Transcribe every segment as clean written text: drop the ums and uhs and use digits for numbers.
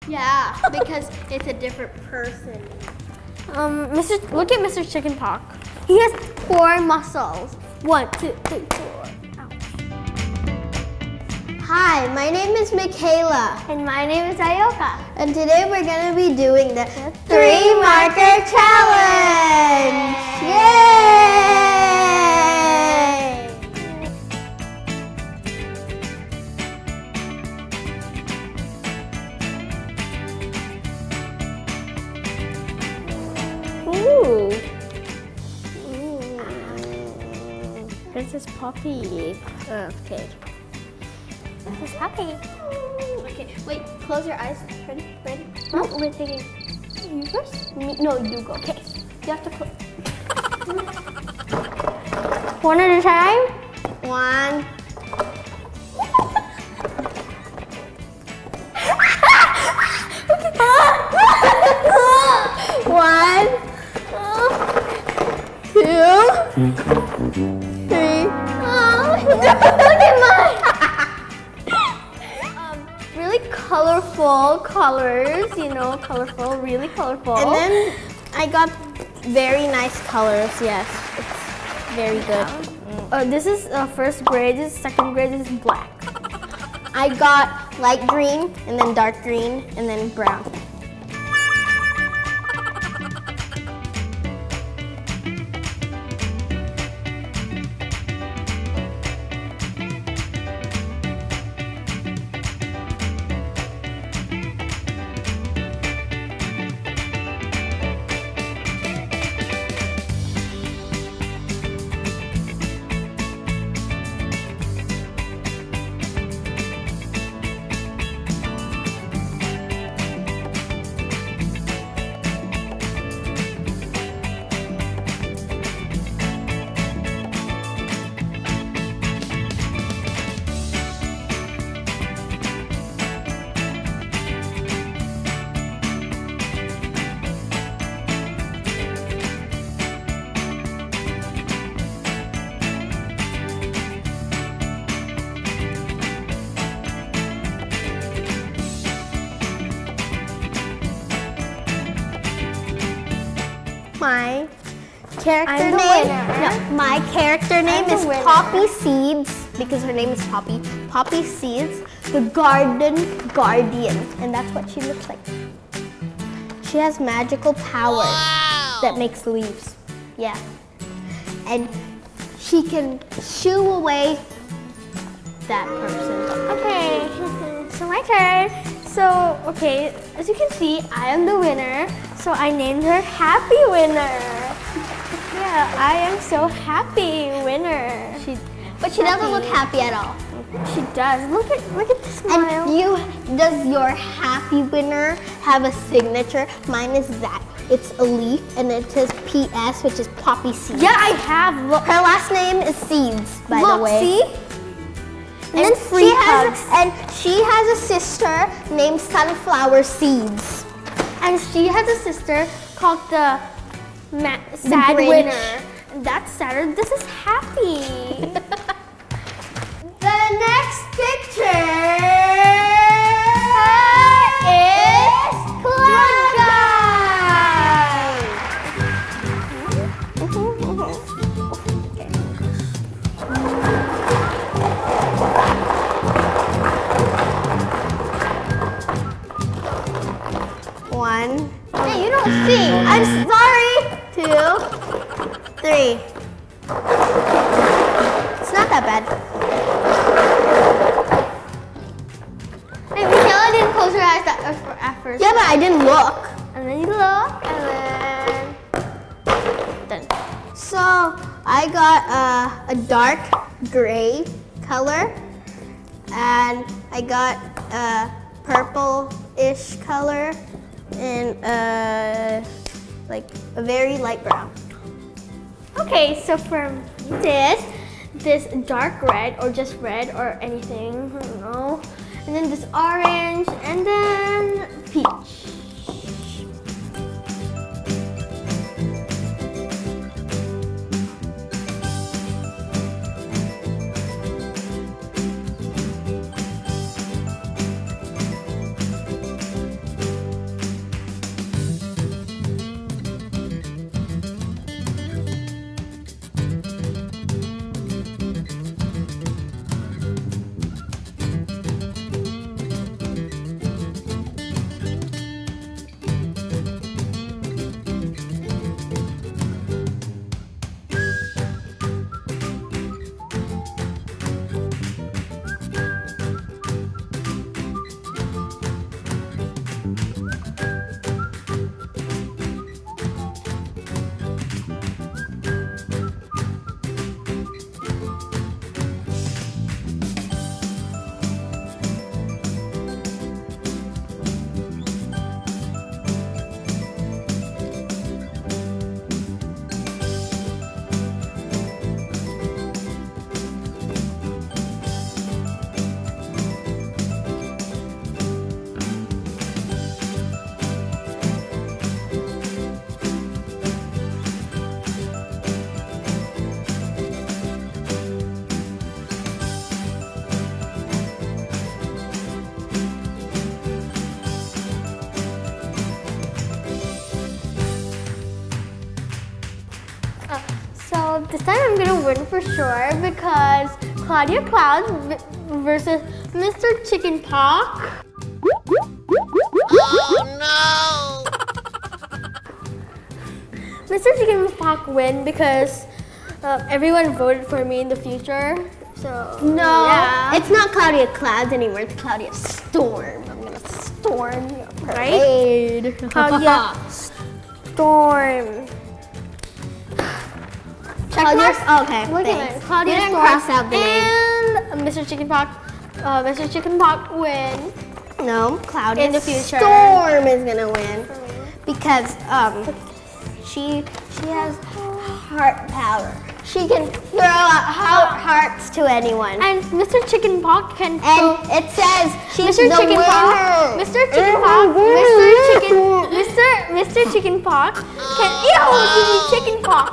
Yeah, because it's a different person. Look at Mr. Chicken Pox. He has 4 muscles. 1, 2, 3, 4. Ouch. Hi, my name is Mikaela. And my name is Ayoka. And today we're going to be doing the 3 marker challenge. Yay! Ooh. This is Poppy. Okay. This is Poppy. Okay, wait, close your eyes. Ready? Ready? Oh, we're taking you first? Me? No, you go. Okay. You have to close. One at a time? 1. One, 2, 3. Oh, look at mine! Really colorful colors, you know, colorful, really colorful. And then I got very nice colors, yes. It's very good. This is first grade, this is second grade, this is black. I got light green, and then dark green, and then brown. My character name. No, my character name is Poppy Seeds because her name is Poppy. Poppy Seeds, the garden guardian, and that's what she looks like. She has magical powers that makes leaves. Yeah, and she can shoo away that person. Okay, so my turn. So, okay, as you can see, I am the winner. So I named her Happy Winner. Yeah, I am so happy winner. But she doesn't look happy at all. She does. Look at the smile. And does your Happy Winner have a signature? Mine is that. It's a leaf and it says PS, which is Poppy Seeds. Yeah, I have. Look. Her last name is Seeds, by the way. See? And then she has a sister named Sunflower Seeds. And she has a sister called the Sad Winner. And that's sadder. This is happy. The next picture is Cloud One. Hey, you don't see. I'm sorry. 2, 3. It's not that bad. Hey, Mikaela didn't close her eyes at first. Yeah, but I didn't look. And then you look, and then done. So I got a dark gray color, and I got a purple-ish color, and like a very light brown. Okay, so for this dark red or just red or anything, I don't know. And then this orange and then peach. This time I'm gonna win for sure because Claudia Cloud versus Mr. Chicken Pox. Oh no! Mr. Chicken Pox win because everyone voted for me in the future. So No, yeah. it's not Claudia Clouds anymore. It's Claudia Storm. I'm gonna storm your Right? parade. Claudia Storm. Claudia. Okay, Look thanks. at it. Claudia You didn't Storm cross out the name. and Mr. Chicken Pox. Mr. Chicken Pox win. No, Claudia In the future. Storm is gonna win because she has heart power. She can throw out hearts to anyone. And Mr. Chicken Pox can. And it says she's Mr. the Chicken winner. Pox. Mr. Chicken Pox. Mr. Chicken Pox can. Ew! Give me chicken pox.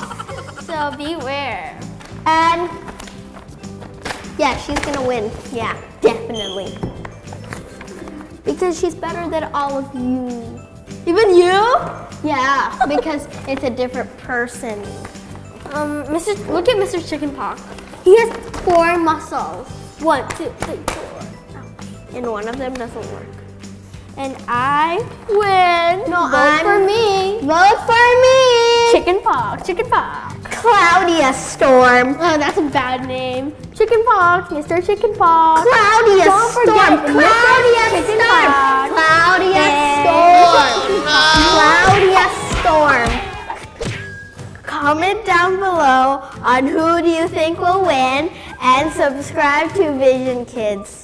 So beware. And yeah, she's gonna win. Yeah, definitely. Because she's better than all of you. Even you? Yeah, because it's a different person. Look at Mr. Chicken Pox. He has 4 muscles. 1, 2, 3, 4. And one of them doesn't work. And I win. No, Vote for me. Vote for me! Chicken Pox. Chicken Pox. Claudia Storm. Oh, that's a bad name. Chicken Pox. Mr. Chicken Pox. Claudia Don't Storm. forget Claudia Mr. Chicken Storm. Pox. Claudia And Storm. Claudia Storm. Comment down below on who do you think will win and subscribe to Vision Kids.